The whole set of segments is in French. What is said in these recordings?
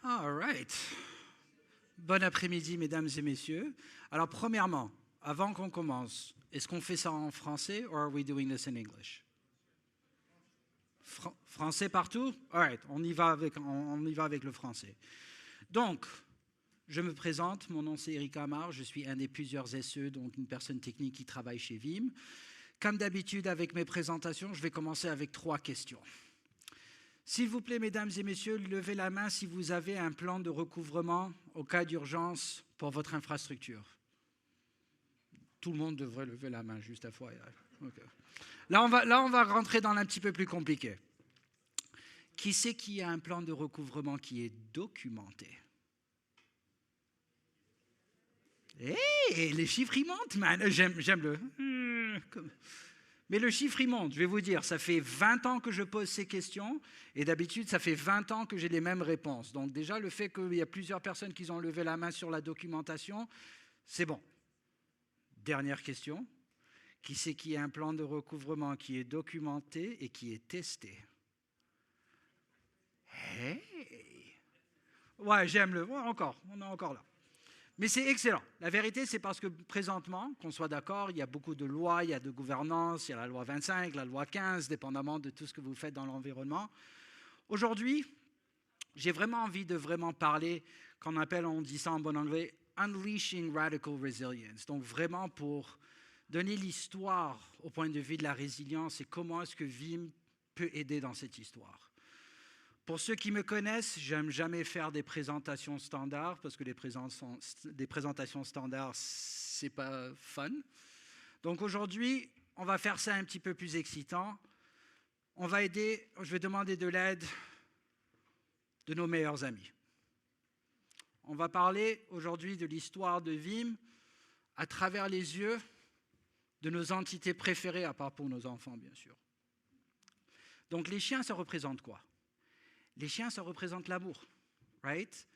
All right. Bon après-midi, mesdames et messieurs. Alors, premièrement, avant qu'on commence, est-ce qu'on fait ça en français or are we doing this in English? Français partout? All right, on y va avec le français. Donc, je me présente, mon nom c'est Eric Amar, je suis un des plusieurs SE, donc une personne technique qui travaille chez Veeam. Comme d'habitude avec mes présentations, je vais commencer avec 3 questions. S'il vous plaît, mesdames et messieurs, levez la main si vous avez un plan de recouvrement au cas d'urgence pour votre infrastructure. Tout le monde devrait lever la main, juste à fois. Okay. Là, on va rentrer dans un petit peu plus compliqué. Qui c'est qui a un plan de recouvrement qui est documenté? Hey, les chiffres, ils montent, man. J'aime le... Mais le chiffre, il monte. Je vais vous dire, ça fait 20 ans que je pose ces questions et d'habitude, ça fait 20 ans que j'ai les mêmes réponses. Donc déjà, le fait qu'il y a plusieurs personnes qui ont levé la main sur la documentation, c'est bon. Dernière question. Qui c'est qui a un plan de recouvrement qui est documenté et qui est testé? Hey! Ouais, j'aime le... Ouais, encore, on est encore là. Mais c'est excellent. La vérité, c'est parce que présentement, qu'on soit d'accord, il y a beaucoup de lois, il y a de gouvernance, il y a la loi 25, la loi 15, dépendamment de tout ce que vous faites dans l'environnement. Aujourd'hui, j'ai vraiment envie de vraiment parler, qu'on appelle, on dit ça en bon anglais, Unleashing Radical Resilience. Donc vraiment pour donner l'histoire au point de vue de la résilience et comment est-ce que Veeam peut aider dans cette histoire. Pour ceux qui me connaissent, j'aime jamais faire des présentations standards parce que des présentations standards, c'est pas fun. Donc aujourd'hui, on va faire ça un petit peu plus excitant. Je vais demander de l'aide de nos meilleurs amis. On va parler aujourd'hui de l'histoire de Veeam à travers les yeux de nos entités préférées, à part pour nos enfants, bien sûr. Donc les chiens, ça représente quoi? Les chiens, ça représente l'amour, right?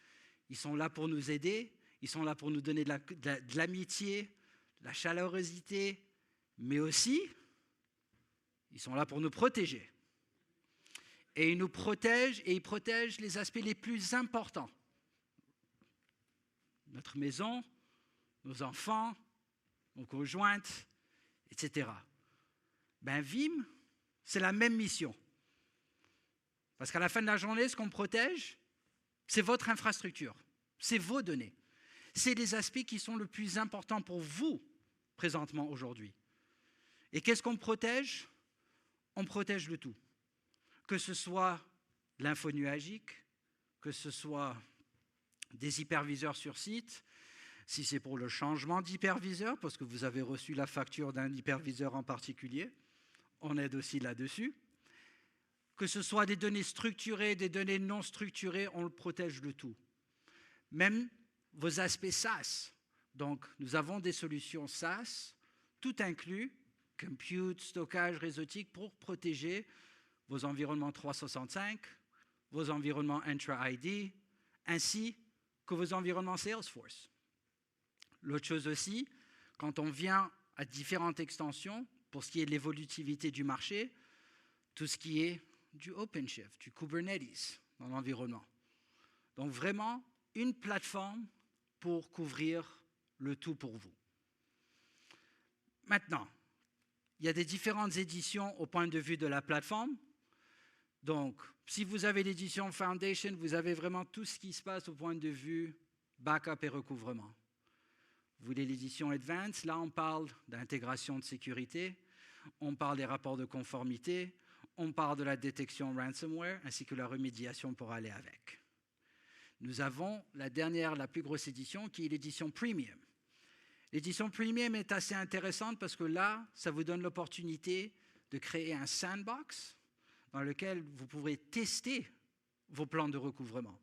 Ils sont là pour nous aider, ils sont là pour nous donner de l'amitié, de la chaleurosité, mais aussi, ils sont là pour nous protéger. Et ils nous protègent, et ils protègent les aspects les plus importants. Notre maison, nos enfants, nos conjointes, etc. Ben, Veeam, c'est la même mission. Parce qu'à la fin de la journée, ce qu'on protège, c'est votre infrastructure, c'est vos données. C'est les aspects qui sont le plus importants pour vous, présentement, aujourd'hui. Et qu'est-ce qu'on protège? On protège le tout. Que ce soit l'info nuagique, que ce soit des hyperviseurs sur site, si c'est pour le changement d'hyperviseur, parce que vous avez reçu la facture d'un hyperviseur en particulier, on aide aussi là-dessus. Que ce soit des données structurées, des données non structurées, on le protège de tout. Même vos aspects SaaS. Donc, nous avons des solutions SaaS, tout inclus, compute, stockage, réseautique, pour protéger vos environnements 365, vos environnements Entra-ID, ainsi que vos environnements Salesforce. L'autre chose aussi, quand on vient à différentes extensions, pour ce qui est de l'évolutivité du marché, tout ce qui est du OpenShift, du Kubernetes dans l'environnement. Donc vraiment, une plateforme pour couvrir le tout pour vous. Maintenant, il y a des différentes éditions au point de vue de la plateforme. Donc, si vous avez l'édition Foundation, vous avez vraiment tout ce qui se passe au point de vue backup et recouvrement. Vous voulez l'édition Advanced, là on parle d'intégration de sécurité, on parle des rapports de conformité, on parle de la détection ransomware ainsi que la remédiation pour aller avec. Nous avons la plus grosse édition qui est l'édition Premium. L'édition Premium est assez intéressante parce que là, ça vous donne l'opportunité de créer un sandbox dans lequel vous pourrez tester vos plans de recouvrement.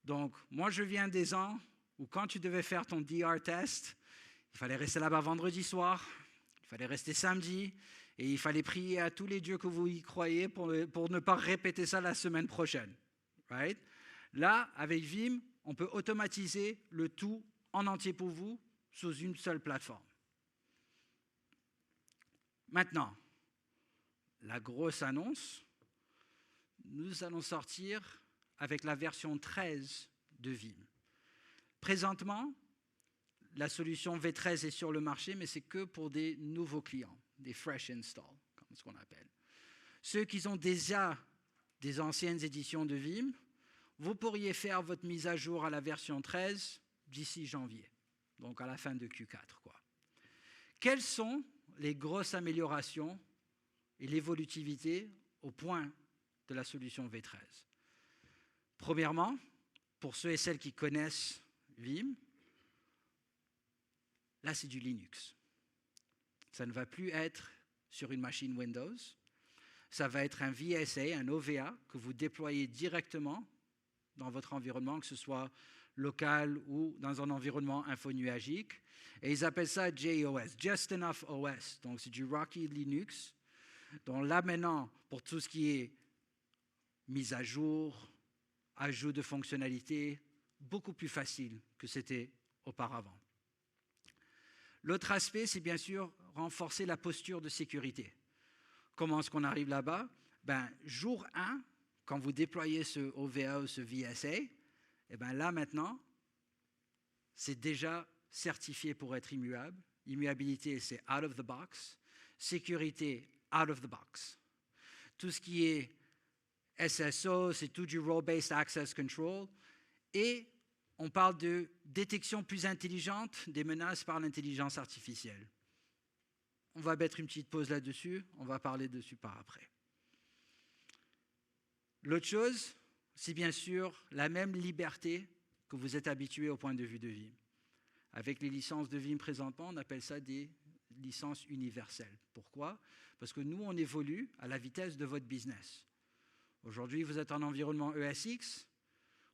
Donc, moi, je viens des ans où quand tu devais faire ton DR test, il fallait rester là-bas vendredi soir, il fallait rester samedi, et il fallait prier à tous les dieux que vous y croyez pour ne pas répéter ça la semaine prochaine. Right? Là, avec Veeam, on peut automatiser le tout en entier pour vous sous une seule plateforme. Maintenant, la grosse annonce, nous allons sortir avec la version 13 de Vim. Présentement, la solution V13 est sur le marché, mais c'est que pour des nouveaux clients, des fresh install, comme ce qu'on appelle. Ceux qui ont déjà des anciennes éditions de Vim, vous pourriez faire votre mise à jour à la version 13 d'ici janvier, donc à la fin de Q4, quoi. Quelles sont les grosses améliorations et l'évolutivité au point de la solution V13? Premièrement, pour ceux et celles qui connaissent Vim, là c'est du Linux. Ça ne va plus être sur une machine Windows. Ça va être un VSA, un OVA, que vous déployez directement dans votre environnement, que ce soit local ou dans un environnement infonuagique. Et ils appellent ça JOS, Just Enough OS. Donc c'est du Rocky Linux. Donc là maintenant, pour tout ce qui est mise à jour, ajout de fonctionnalités, beaucoup plus facile que c'était auparavant. L'autre aspect, c'est bien sûr renforcer la posture de sécurité. Comment est-ce qu'on arrive là-bas? Jour 1, quand vous déployez ce OVA ou ce VSA, là maintenant, c'est déjà certifié pour être immuable. Immuabilité, c'est out of the box. Sécurité, out of the box. Tout ce qui est SSO, c'est tout du Role-Based Access Control. Et on parle de détection plus intelligente des menaces par l'intelligence artificielle. On va mettre une petite pause là-dessus, on va parler dessus par après. L'autre chose, c'est bien sûr la même liberté que vous êtes habitué au point de vue de Vim. Avec les licences de Vim présentement, on appelle ça des licences universelles. Pourquoi? Parce que nous, on évolue à la vitesse de votre business. Aujourd'hui, vous êtes en environnement ESX,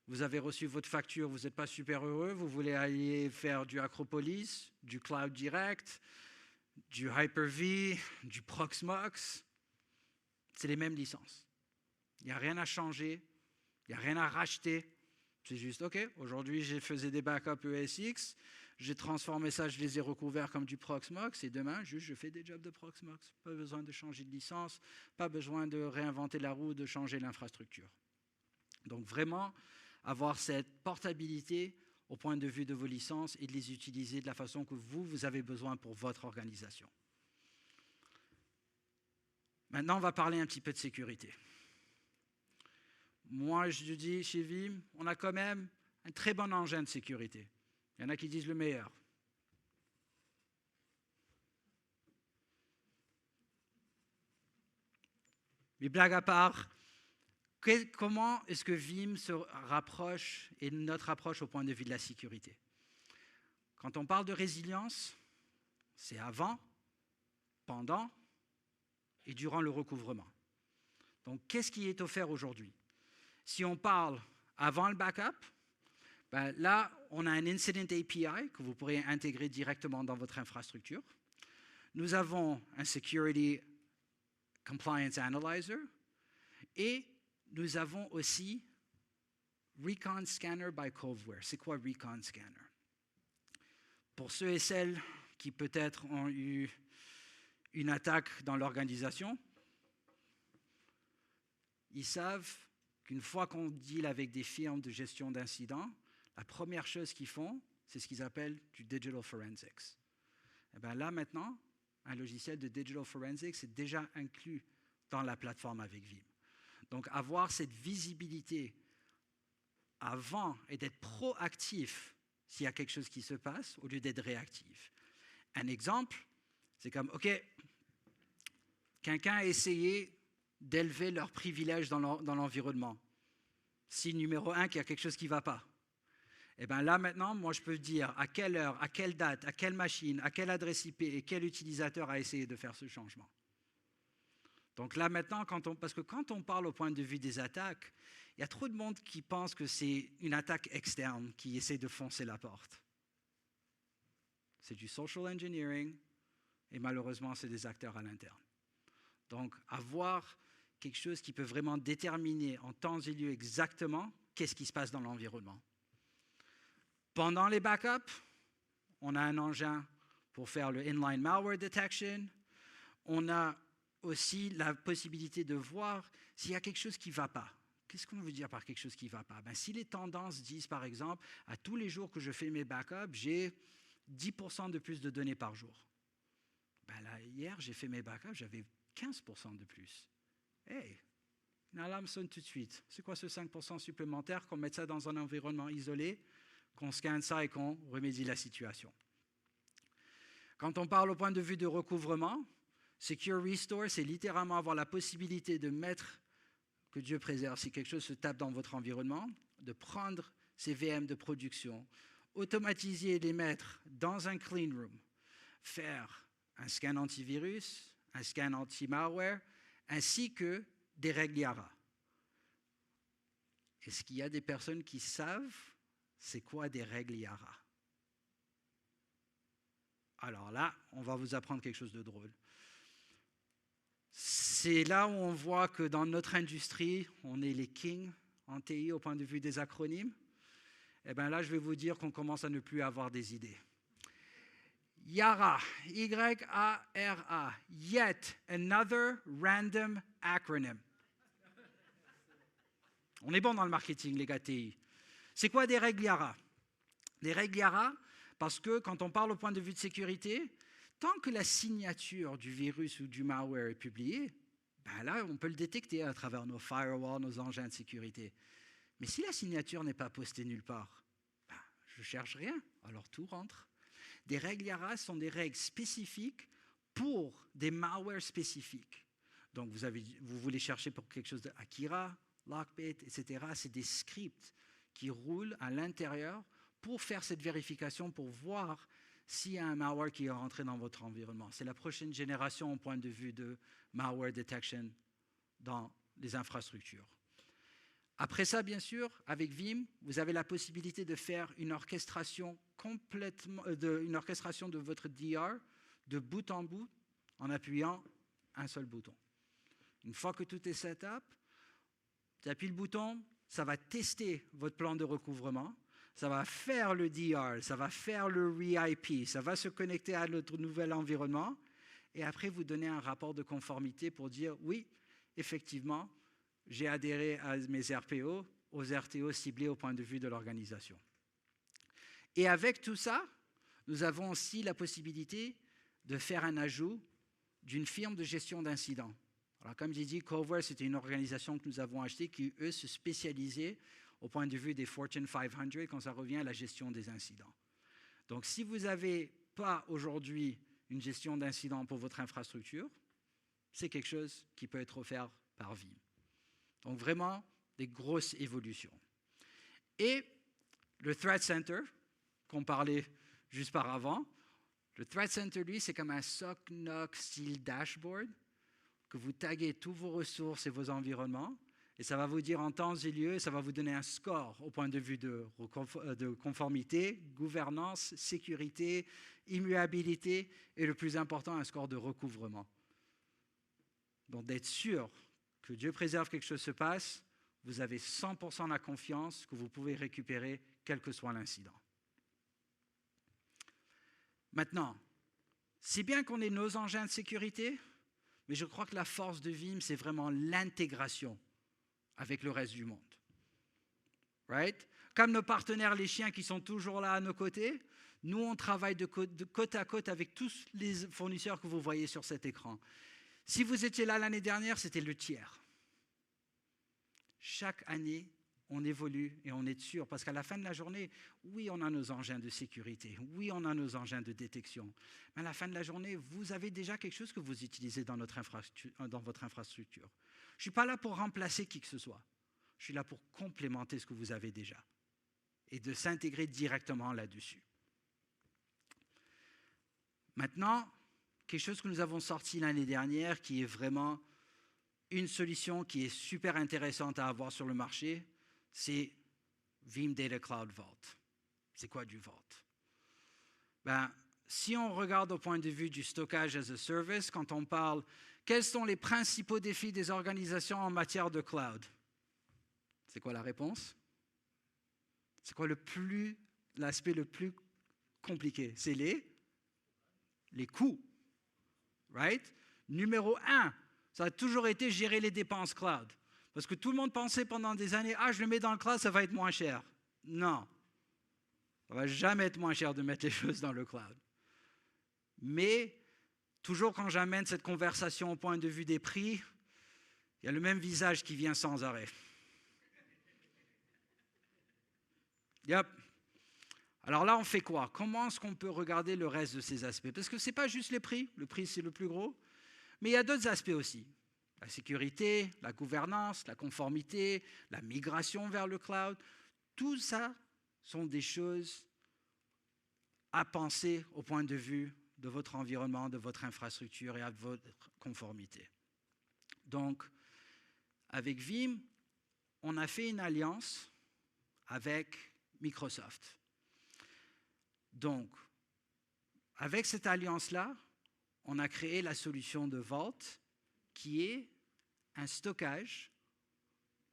vous avez reçu votre facture, vous n'êtes pas super heureux, vous voulez aller faire du Acropolis, du Cloud Direct, du Hyper-V, du Proxmox, c'est les mêmes licences. Il n'y a rien à changer, il n'y a rien à racheter. C'est juste, OK, aujourd'hui, je faisais des backups ESX, j'ai transformé ça, je les ai recouverts comme du Proxmox, et demain, juste, je fais des jobs de Proxmox. Pas besoin de changer de licence, pas besoin de réinventer la roue, de changer l'infrastructure. Donc vraiment, avoir cette portabilité au point de vue de vos licences et de les utiliser de la façon que vous avez besoin pour votre organisation. Maintenant, on va parler un petit peu de sécurité. Moi, je dis chez Vim, on a quand même un très bon engin de sécurité. Il y en a qui disent le meilleur. Mais blague à part, comment est-ce que Vim se rapproche et notre approche au point de vue de la sécurité? Quand on parle de résilience, c'est avant, pendant et durant le recouvrement. Donc, qu'est-ce qui est offert aujourd'hui? Si on parle avant le backup, là, on a un Incident API que vous pourrez intégrer directement dans votre infrastructure. Nous avons un Security Compliance Analyzer et nous avons aussi Recon Scanner by Coveware. C'est quoi Recon Scanner? Pour ceux et celles qui peut-être ont eu une attaque dans l'organisation, ils savent qu'une fois qu'on deal avec des firmes de gestion d'incidents, la première chose qu'ils font, c'est ce qu'ils appellent du Digital Forensics. Et là maintenant, un logiciel de Digital Forensics est déjà inclus dans la plateforme avec Vim. Donc avoir cette visibilité avant et d'être proactif s'il y a quelque chose qui se passe au lieu d'être réactif. Un exemple, c'est comme, OK, quelqu'un a essayé d'élever leurs privilèges dans l'environnement. Signe numéro 1 qu'il y a quelque chose qui ne va pas. Et bien là maintenant, moi je peux dire à quelle heure, à quelle date, à quelle machine, à quelle adresse IP et quel utilisateur a essayé de faire ce changement. Donc là maintenant, parce que quand on parle au point de vue des attaques, il y a trop de monde qui pense que c'est une attaque externe qui essaie de foncer la porte. C'est du social engineering et malheureusement c'est des acteurs à l'interne. Donc avoir quelque chose qui peut vraiment déterminer en temps et lieu exactement qu'est-ce qui se passe dans l'environnement. Pendant les backups, on a un engin pour faire le inline malware detection. On a aussi la possibilité de voir s'il y a quelque chose qui ne va pas, qu'est-ce qu'on veut dire par quelque chose qui ne va pas? Si les tendances disent, par exemple, à tous les jours que je fais mes backups, j'ai 10% de plus de données par jour. Là, hier, j'ai fait mes backups, j'avais 15% de plus. Hey, une alarme sonne tout de suite. C'est quoi ce 5% supplémentaire? Qu'on mette ça dans un environnement isolé, qu'on scanne ça et qu'on remédie la situation. Quand on parle au point de vue de recouvrement, Secure Restore, c'est littéralement avoir la possibilité de mettre, que Dieu préserve, si quelque chose se tape dans votre environnement, de prendre ces VM de production, automatiser et les mettre dans un clean room, faire un scan antivirus, un scan anti-malware, ainsi que des règles IARA. Est-ce qu'il y a des personnes qui savent c'est quoi des règles IARA? Alors là, on va vous apprendre quelque chose de drôle. C'est là où on voit que dans notre industrie, on est les kings en TI au point de vue des acronymes. Et bien là, je vais vous dire qu'on commence à ne plus avoir des idées. YARA, Y-A-R-A, yet another random acronym. On est bon dans le marketing, les gars TI. C'est quoi des règles YARA? Des règles YARA, parce que quand on parle au point de vue de sécurité, tant que la signature du virus ou du malware est publiée, là, on peut le détecter à travers nos firewalls, nos engins de sécurité. Mais si la signature n'est pas postée nulle part, je ne cherche rien, alors tout rentre. Des règles YARA sont des règles spécifiques pour des malwares spécifiques. Donc, vous voulez chercher pour quelque chose de Akira, Lockbit, etc. C'est des scripts qui roulent à l'intérieur pour faire cette vérification, pour voir s'il y a un malware qui est rentré dans votre environnement. C'est la prochaine génération au point de vue de malware detection dans les infrastructures. Après ça, bien sûr, avec Vim, vous avez la possibilité de faire une orchestration de votre DR de bout en bout en appuyant un seul bouton. Une fois que tout est set-up, tu appuies le bouton, ça va tester votre plan de recouvrement, ça va faire le DR, ça va faire le re-IP, ça va se connecter à notre nouvel environnement et après vous donner un rapport de conformité pour dire oui, effectivement, j'ai adhéré à mes RPO, aux RTO ciblés au point de vue de l'organisation. Et avec tout ça, nous avons aussi la possibilité de faire un ajout d'une firme de gestion d'incidents. Alors, comme j'ai dit, Coveware, c'était une organisation que nous avons achetée qui, eux, se spécialisaient au point de vue des Fortune 500 quand ça revient à la gestion des incidents. Donc, si vous n'avez pas aujourd'hui une gestion d'incidents pour votre infrastructure, c'est quelque chose qui peut être offert par Vim. Donc, vraiment, des grosses évolutions. Et le Threat Center, qu'on parlait juste par avant, le Threat Center, lui, c'est comme un SOC NOC style dashboard que vous taguez tous vos ressources et vos environnements, et ça va vous dire en temps et lieu, ça va vous donner un score au point de vue de conformité, gouvernance, sécurité, immuabilité, et le plus important, un score de recouvrement. Donc, d'être sûr que Dieu préserve quelque chose se passe, vous avez 100% la confiance que vous pouvez récupérer quel que soit l'incident. Maintenant, c'est bien qu'on ait nos engins de sécurité, mais je crois que la force de Vim, c'est vraiment l'intégration avec le reste du monde. Right? Comme nos partenaires, les chiens qui sont toujours là à nos côtés, nous, on travaille de côte à côte avec tous les fournisseurs que vous voyez sur cet écran. Si vous étiez là l'année dernière, c'était le tiers. Chaque année, on évolue et on est sûr, parce qu'à la fin de la journée, oui, on a nos engins de sécurité, oui, on a nos engins de détection, mais à la fin de la journée, vous avez déjà quelque chose que vous utilisez dans votre infrastructure. Je ne suis pas là pour remplacer qui que ce soit, je suis là pour complémenter ce que vous avez déjà et de s'intégrer directement là-dessus. Maintenant, quelque chose que nous avons sorti l'année dernière qui est vraiment une solution qui est super intéressante à avoir sur le marché, c'est Vim Data Cloud Vault. C'est quoi du Vault? Si on regarde au point de vue du stockage as a service, quand on parle, quels sont les principaux défis des organisations en matière de cloud? C'est quoi la réponse? C'est quoi l'aspect le plus compliqué? C'est les coûts. Right? Numéro 1, ça a toujours été gérer les dépenses cloud. Parce que tout le monde pensait pendant des années, ah, je le mets dans le cloud, ça va être moins cher. Non, ça ne va jamais être moins cher de mettre les choses dans le cloud. Mais toujours quand j'amène cette conversation au point de vue des prix, il y a le même visage qui vient sans arrêt. Yep. Alors là, on fait quoi? Comment est-ce qu'on peut regarder le reste de ces aspects? Parce que ce n'est pas juste le prix c'est le plus gros, mais il y a d'autres aspects aussi. La sécurité, la gouvernance, la conformité, la migration vers le cloud, tout ça sont des choses à penser au point de vue de votre environnement, de votre infrastructure et à votre conformité. Donc, avec Veeam, on a fait une alliance avec Microsoft. Donc, avec cette alliance-là, on a créé la solution de Vault, qui est un stockage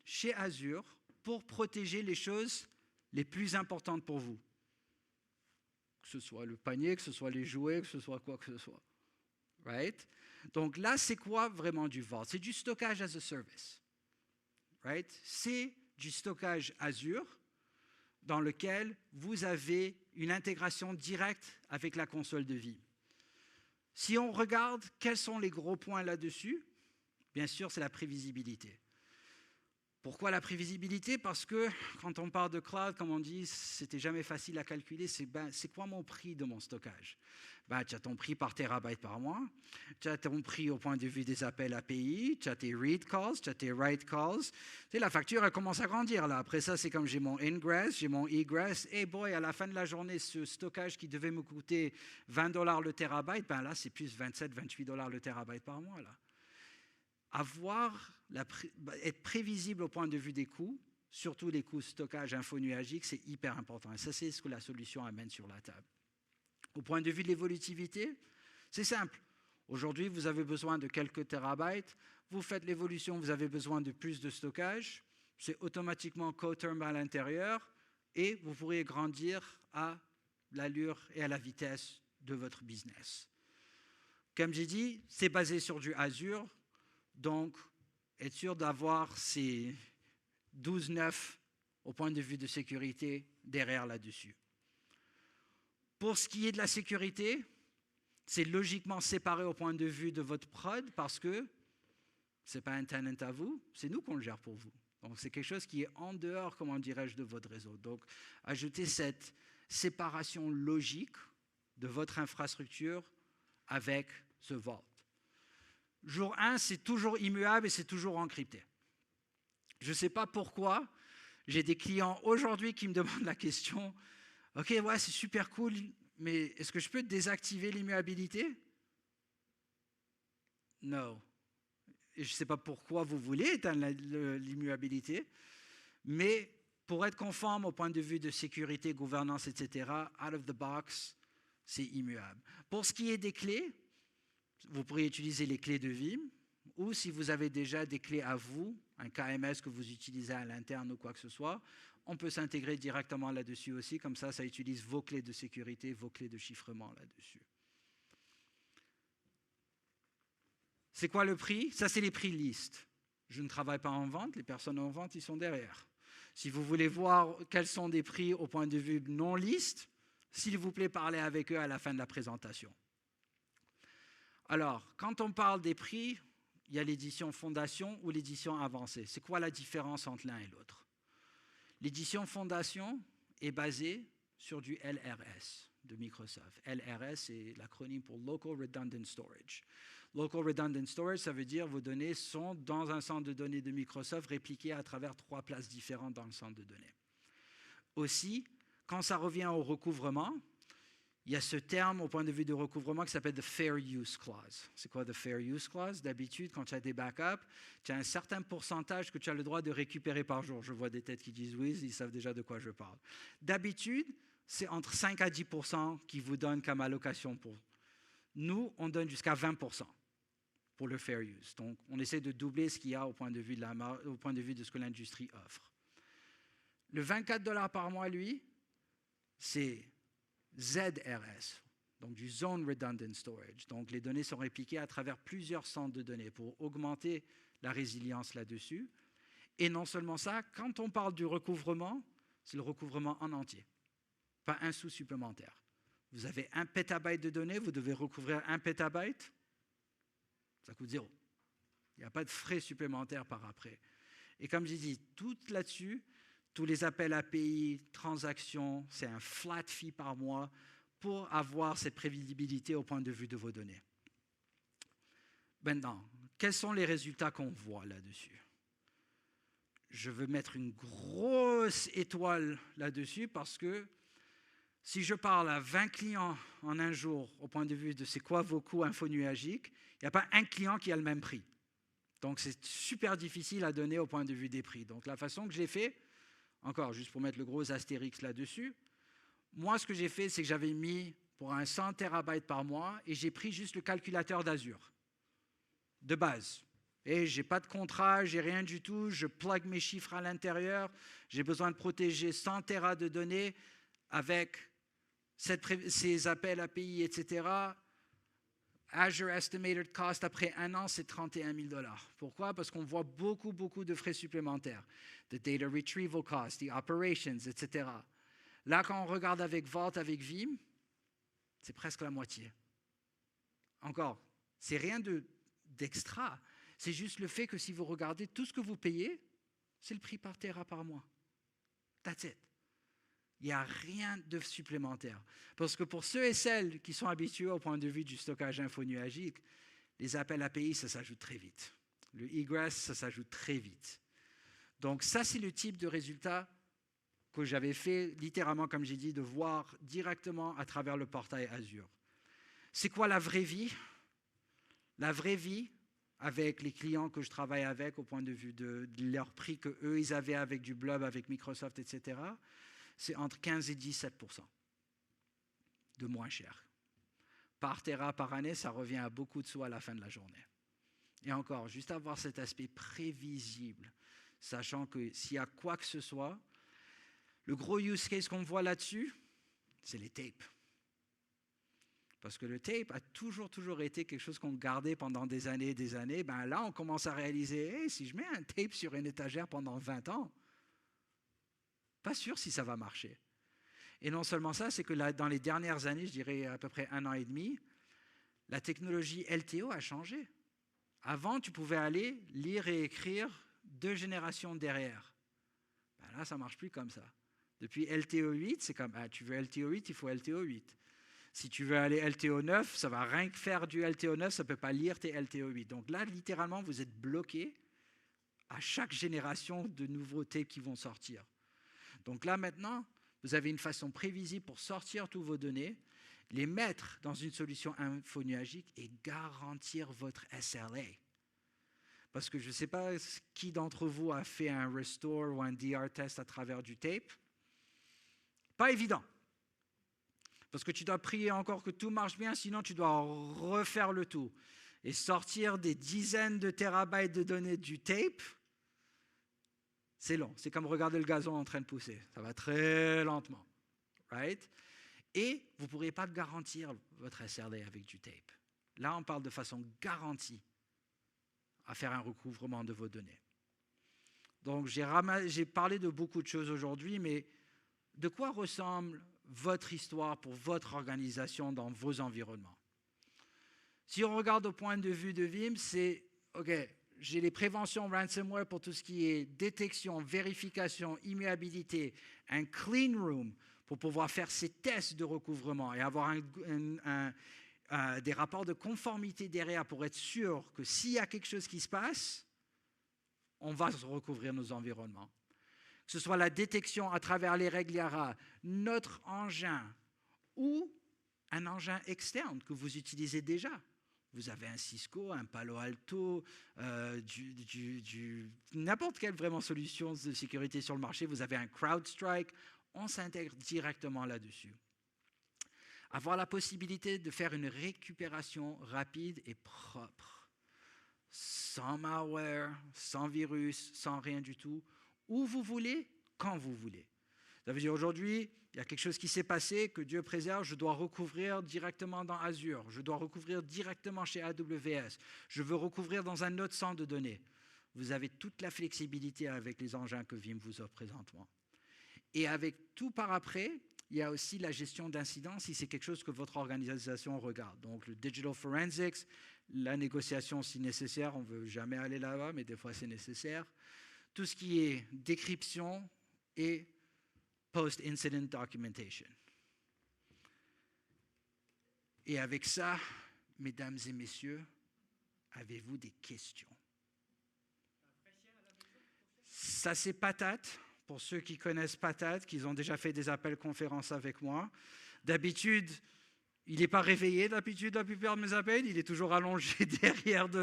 chez Azure pour protéger les choses les plus importantes pour vous. Que ce soit le panier, que ce soit les jouets, que ce soit quoi que ce soit. Right? Donc là, c'est quoi vraiment du Vault? C'est du stockage as a service. Right? C'est du stockage Azure dans lequel vous avez une intégration directe avec la console de Veeam. Si on regarde quels sont les gros points là-dessus, bien sûr, c'est la prévisibilité. Pourquoi la prévisibilité? Parce que quand on parle de cloud, comme on dit, c'était jamais facile à calculer. C'est quoi mon prix de mon stockage? Tu as ton prix par terabyte par mois, tu as ton prix au point de vue des appels API, tu as tes read calls, tu as tes write calls. Tu sais, la facture, elle commence à grandir là. Après ça, c'est comme j'ai mon ingress, j'ai mon egress. Et boy, à la fin de la journée, ce stockage qui devait me coûter $20 le terabyte, là, c'est plus $27-28 le terabyte par mois là. Être prévisible au point de vue des coûts, surtout les coûts stockage infonuagique, c'est hyper important. Et ça, c'est ce que la solution amène sur la table. Au point de vue de l'évolutivité, c'est simple. Aujourd'hui, vous avez besoin de quelques terabytes. Vous faites l'évolution, vous avez besoin de plus de stockage. C'est automatiquement coterm à l'intérieur et vous pourrez grandir à l'allure et à la vitesse de votre business. Comme j'ai dit, c'est basé sur du Azure. Donc, être sûr d'avoir ces 12/9 au point de vue de sécurité derrière là-dessus. Pour ce qui est de la sécurité, c'est logiquement séparé au point de vue de votre prod parce que ce n'est pas un tenant à vous, c'est nous qu'on le gère pour vous. Donc, c'est quelque chose qui est en dehors, comment dirais-je, de votre réseau. Donc, ajoutez cette séparation logique de votre infrastructure avec ce Vault. Jour 1, c'est toujours immuable et c'est toujours encrypté. Je ne sais pas pourquoi, j'ai des clients aujourd'hui qui me demandent la question, « Ok, ouais, c'est super cool, mais est-ce que je peux désactiver l'immuabilité ?» Non. Et je ne sais pas pourquoi vous voulez éteindre l'immuabilité, mais pour être conforme au point de vue de sécurité, gouvernance, etc., out of the box, c'est immuable. Pour ce qui est des clés, vous pourriez utiliser les clés de Veeam, ou si vous avez déjà des clés à vous, un KMS que vous utilisez à l'interne ou quoi que ce soit, on peut s'intégrer directement là-dessus aussi, comme ça utilise vos clés de sécurité, vos clés de chiffrement là-dessus. C'est quoi le prix? Ça, c'est les prix list. Je ne travaille pas en vente, les personnes en vente, ils sont derrière. Si vous voulez voir quels sont des prix au point de vue non list, s'il vous plaît, parlez avec eux à la fin de la présentation. Alors, quand on parle des prix, il y a l'édition Fondation ou l'édition Avancée. C'est quoi la différence entre l'un et l'autre? L'édition Fondation est basée sur du LRS de Microsoft. LRS, c'est l'acronyme pour Local Redundant Storage. Local Redundant Storage, ça veut dire vos données sont dans un centre de données de Microsoft répliquées à travers 3 places différentes dans le centre de données. Aussi, quand ça revient au recouvrement, il y a ce terme au point de vue de recouvrement qui s'appelle the Fair Use Clause. C'est quoi the Fair Use Clause? D'habitude, quand tu as des backups, tu as un certain pourcentage que tu as le droit de récupérer par jour. Je vois des têtes qui disent oui, ils savent déjà de quoi je parle. D'habitude, c'est entre 5 à 10% qu'ils vous donnent comme allocation. Nous, on donne jusqu'à 20% pour le Fair Use. Donc, on essaie de doubler ce qu'il y a au point de vue de ce que l'industrie offre. Le $24 par mois, lui, c'est ZRS, donc du Zone Redundant Storage. Donc, les données sont répliquées à travers plusieurs centres de données pour augmenter la résilience là-dessus. Et non seulement ça, quand on parle du recouvrement, c'est le recouvrement en entier, pas un sou supplémentaire. Vous avez 1 pétabyte de données, vous devez recouvrir 1 pétabyte, ça coûte 0. Il n'y a pas de frais supplémentaires par après. Et comme j'ai dit, tout là-dessus, tous les appels API, transactions, c'est un flat fee par mois pour avoir cette prévisibilité au point de vue de vos données. Maintenant, quels sont les résultats qu'on voit là-dessus? Je veux mettre une grosse étoile là-dessus parce que si je parle à 20 clients en un jour au point de vue de c'est quoi vos coûts infonuagiques, il n'y a pas un client qui a le même prix. Donc c'est super difficile à donner au point de vue des prix. Donc la façon que j'ai fait, encore juste pour mettre le gros astérix là-dessus, moi ce que j'ai fait c'est que j'avais mis pour un 100 terabytes par mois et j'ai pris juste le calculateur d'Azure de base. Et je n'ai pas de contrat, je n'ai rien du tout, je plug mes chiffres à l'intérieur, j'ai besoin de protéger 100 Tera de données avec ces appels API, etc. Azure Estimated Cost après 1 an, c'est 31 000 $. Pourquoi? Parce qu'on voit beaucoup de frais supplémentaires. The data retrieval cost, the operations, etc. Là, quand on regarde avec Vault, avec Vim, c'est presque la moitié. Encore, c'est rien d'extra. C'est juste le fait que si vous regardez tout ce que vous payez, c'est le prix par Tera par mois. That's it. Il n'y a rien de supplémentaire. Parce que pour ceux et celles qui sont habitués au point de vue du stockage infonuagique, les appels API, ça s'ajoute très vite. Le egress, ça s'ajoute très vite. Donc ça, c'est le type de résultat que j'avais fait, littéralement, comme j'ai dit, de voir directement à travers le portail Azure. C'est quoi la vraie vie? La vraie vie, avec les clients que je travaille avec, au point de vue de leur prix qu'eux, ils avaient avec du Blob, avec Microsoft, etc., c'est entre 15 et 17% de moins cher. Par Tera, par année, ça revient à beaucoup de sous à la fin de la journée. Et encore, juste avoir cet aspect prévisible, sachant que s'il y a quoi que ce soit, le gros use case qu'on voit là-dessus, c'est les tapes. Parce que le tape a toujours été quelque chose qu'on gardait pendant des années. Ben là, on commence à réaliser, hey, si je mets un tape sur une étagère pendant 20 ans, pas sûr si ça va marcher. Et non seulement ça, c'est que là, dans les dernières années, je dirais à peu près 1 an et demi, la technologie LTO a changé. Avant, tu pouvais aller lire et écrire 2 générations derrière. Ben là, ça ne marche plus comme ça. Depuis LTO 8, c'est comme, tu veux LTO 8, il faut LTO 8. Si tu veux aller LTO 9, ça ne va rien que faire du LTO 9, ça ne peut pas lire tes LTO 8. Donc là, littéralement, vous êtes bloqué à chaque génération de nouveautés qui vont sortir. Donc là, maintenant, vous avez une façon prévisible pour sortir toutes vos données, les mettre dans une solution infonuagique et garantir votre SLA. Parce que je ne sais pas qui d'entre vous a fait un restore ou un DR test à travers du tape. Pas évident. Parce que tu dois prier encore que tout marche bien, sinon tu dois refaire le tout. Et sortir des dizaines de terabytes de données du tape, c'est long. C'est comme regarder le gazon en train de pousser. Ça va très lentement. Right? Et vous ne pourrez pas garantir votre SLA avec du tape. Là, on parle de façon garantie à faire un recouvrement de vos données. Donc, j'ai parlé de beaucoup de choses aujourd'hui, mais de quoi ressemble votre histoire pour votre organisation dans vos environnements? Si on regarde au point de vue de Vim, c'est, OK, j'ai les préventions ransomware pour tout ce qui est détection, vérification, immuabilité, un clean room pour pouvoir faire ces tests de recouvrement et avoir des rapports de conformité derrière pour être sûr que s'il y a quelque chose qui se passe, on va recouvrir nos environnements. Que ce soit la détection à travers les règles IARA, notre engin ou un engin externe que vous utilisez déjà. Vous avez un Cisco, un Palo Alto, n'importe quelle vraiment solution de sécurité sur le marché. Vous avez un CrowdStrike, on s'intègre directement là-dessus. Avoir la possibilité de faire une récupération rapide et propre, sans malware, sans virus, sans rien du tout, où vous voulez, quand vous voulez. Ça veut dire aujourd'hui, il y a quelque chose qui s'est passé, que Dieu préserve, je dois recouvrir directement dans Azure, je dois recouvrir directement chez AWS, je veux recouvrir dans un autre centre de données. vous avez toute la flexibilité avec les engins que Vim vous offre présentement. Et avec tout par après, il y a aussi la gestion d'incidents si c'est quelque chose que votre organisation regarde. Donc le digital forensics, la négociation si nécessaire, on ne veut jamais aller là-bas, mais des fois c'est nécessaire. Tout ce qui est décryption et post-incident documentation. Et avec ça, mesdames et messieurs, avez-vous des questions? Ça, c'est Patate. Pour ceux qui connaissent Patate, qui ont déjà fait des appels conférences avec moi. D'habitude, il n'est pas réveillé d'habitude la plupart de mes appels. Il est toujours allongé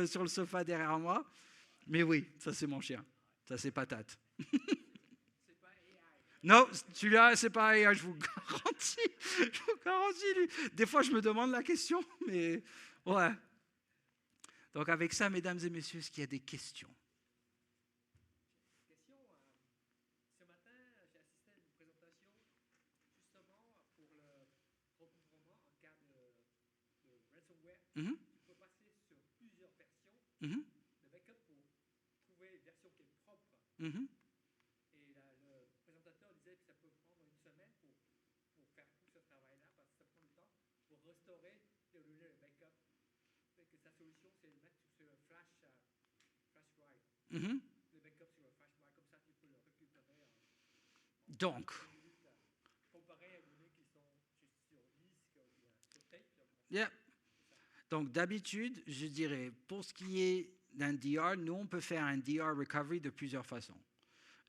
sur le sofa derrière moi. Mais oui, ça c'est mon chien. Ça c'est Patate. Non, celui-là, c'est pas AI, je vous garantis. Je vous garantis, lui. Des fois, je me demande la question, mais ouais. Donc, avec ça, mesdames et messieurs, est-ce qu'il y a des questions? Ce matin, j'ai assisté à une présentation justement pour le recouvrement en cas de ransomware. Mm-hmm. Tu peux passer sur plusieurs versions Mm-hmm. de backup pour trouver une version qui est propre. Mm-hmm. Et là, le présentateur disait que ça peut prendre une semaine pour faire tout ce travail-là, parce que ça prend du temps pour restaurer et donner le backup. Et que sa solution, c'est de mettre sur le flash drive. Mm-hmm. Le backup sur le flash drive, comme ça tu peux le récupérer en Donc, minutes, comparé aux données qui sont sur disque ou bien sur tape. yeah. Donc d'habitude, je dirais, pour ce qui est d'un DR, nous, on peut faire un DR recovery de plusieurs façons.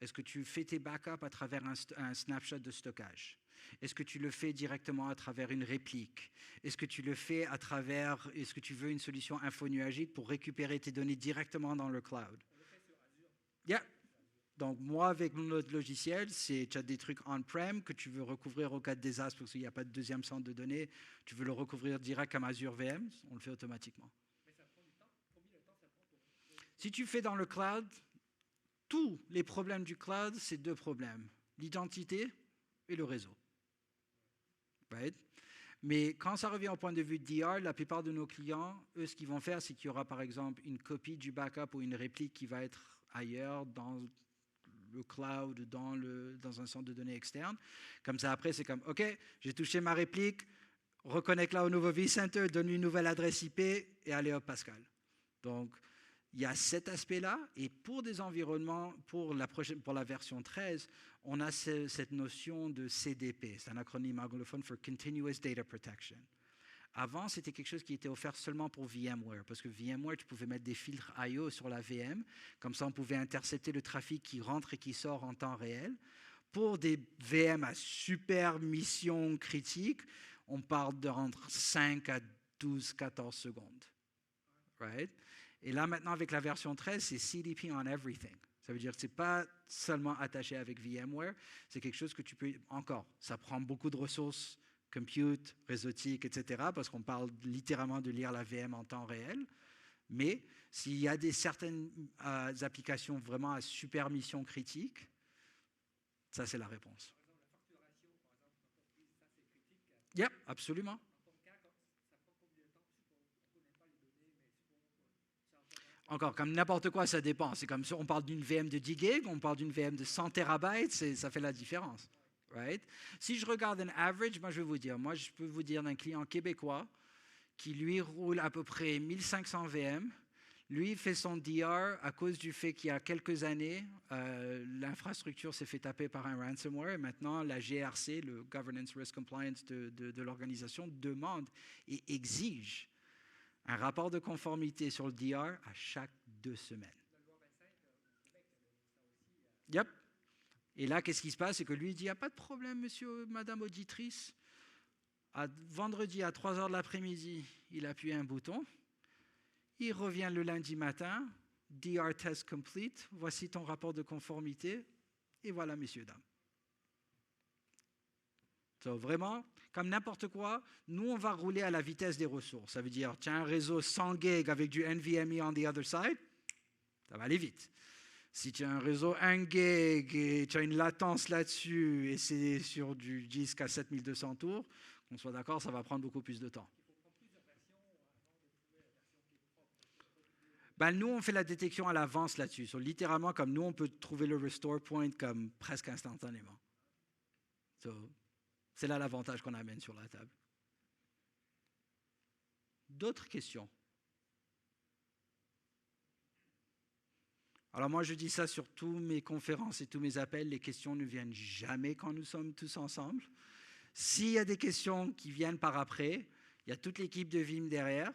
Est-ce que tu fais tes backups à travers un snapshot de stockage? Est-ce que tu le fais directement à travers une réplique? Est-ce que tu le fais à travers, est-ce que tu veux une solution infonuagique pour récupérer tes données directement dans le cloud? On le fait sur Azure. Yeah. Donc moi, avec notre logiciel, tu as des trucs on-prem que tu veux recouvrir au cas de désastre parce qu'il n'y a pas de deuxième centre de données. Tu veux le recouvrir direct comme Azure VM, on le fait automatiquement. Mais ça prend du temps. Combien de temps ça prend pour... Si tu fais dans le cloud, tous les problèmes du cloud, c'est deux problèmes. L'identité et le réseau. Right? Mais quand ça revient au point de vue DR, la plupart de nos clients, eux, ce qu'ils vont faire, c'est qu'il y aura par exemple une copie du backup ou une réplique qui va être ailleurs dans le cloud, dans un centre de données externe. Comme ça, après, c'est comme, OK, j'ai touché ma réplique, reconnecte-la au nouveau vCenter, donne une nouvelle adresse IP et allez hop, Pascal. Donc, il y a cet aspect-là. Et pour des environnements, pour la version 13, on a cette notion de CDP. C'est un acronyme anglophone for Continuous Data Protection. Avant, c'était quelque chose qui était offert seulement pour VMware, parce que VMware, tu pouvais mettre des filtres I/O sur la VM, comme ça on pouvait intercepter le trafic qui rentre et qui sort en temps réel. Pour des VM à super mission critique, on parle de rentrer 5 à 12, 14 secondes. Right? Et là, maintenant, avec la version 13, c'est CDP on everything. Ça veut dire que ce n'est pas seulement attaché avec VMware, c'est quelque chose que tu peux... Encore, ça prend beaucoup de ressources, compute, réseautique, etc., parce qu'on parle littéralement de lire la VM en temps réel. Mais s'il y a certaines applications vraiment à super mission critique, ça, c'est la réponse. Par exemple, la facturation, par exemple, d'entreprise, ça c'est critique. Yep, absolument. En ton cas, ça prend combien de temps? On ne connaît pas les données, mais Encore, comme n'importe quoi, ça dépend. C'est comme si on parle d'une VM de 10 gigs, on parle d'une VM de 100 terabytes, ça fait la différence. Right? Si je regarde un average, moi je vais vous dire, je peux vous dire d'un client québécois qui lui roule à peu près 1500 VM. Lui fait son DR à cause du fait qu'il y a quelques années, l'infrastructure s'est fait taper par un ransomware et maintenant la GRC, le Governance Risk Compliance de l'organisation, demande et exige un rapport de conformité sur le DR à chaque 2 semaines. La loi 25 au Québec, ça aussi. Yep. Et là, qu'est-ce qui se passe? C'est que lui, il dit, il n'y a pas de problème, monsieur, madame auditrice. Vendredi à 3h de l'après-midi, il appuie un bouton. Il revient le lundi matin. DR test complete. Voici ton rapport de conformité. Et voilà, messieurs, dames. Donc, vraiment, comme n'importe quoi, nous, on va rouler à la vitesse des ressources. Ça veut dire, tu as un réseau 100 gigs avec du NVMe on the other side, ça va aller vite. Si tu as un réseau 1 gig et tu as une latence là-dessus et c'est sur du disque à 7200 tours, qu'on soit d'accord, ça va prendre beaucoup plus de temps. Il faut prendre plusieurs versions avant de trouver la version qui est propre. Ben, nous, on fait la détection à l'avance là-dessus. So, littéralement, comme nous, on peut trouver le restore point comme presque instantanément. So, c'est là l'avantage qu'on amène sur la table. D'autres questions? Alors moi, je dis ça sur toutes mes conférences et tous mes appels, les questions ne viennent jamais quand nous sommes tous ensemble. S'il y a des questions qui viennent par après, il y a toute l'équipe de Vim derrière.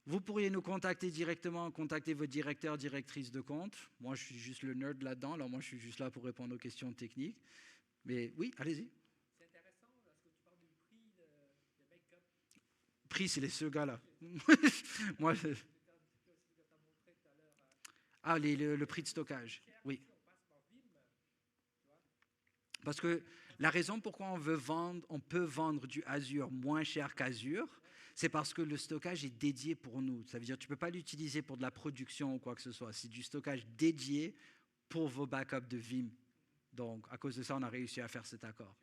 Vous pourriez nous contacter directement, contacter votre directeur, directrice de compte. Moi, je suis juste le nerd là-dedans, alors moi, je suis juste là pour répondre aux questions techniques. Mais oui, allez-y. C'est intéressant, parce que tu parles du prix de make-up. Prix, c'est les ce gars-là. Moi, ah, le prix de stockage, oui. Parce que la raison pourquoi on peut vendre du Azure moins cher qu'Azure, c'est parce que le stockage est dédié pour nous. Ça veut dire que tu ne peux pas l'utiliser pour de la production ou quoi que ce soit. C'est du stockage dédié pour vos backups de Vim. Donc, à cause de ça, on a réussi à faire cet accord.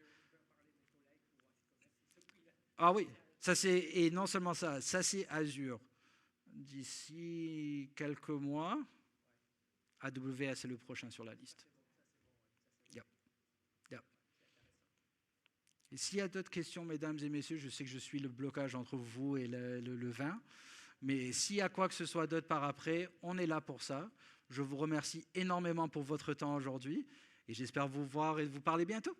Ah oui, ça c'est, et non seulement ça c'est Azure. D'ici quelques mois, AWS est le prochain sur la liste. Yep. Yep. Et s'il y a d'autres questions, mesdames et messieurs, je sais que je suis le blocage entre vous et le vin, mais s'il y a quoi que ce soit d'autre par après, on est là pour ça. Je vous remercie énormément pour votre temps aujourd'hui et j'espère vous voir et vous parler bientôt.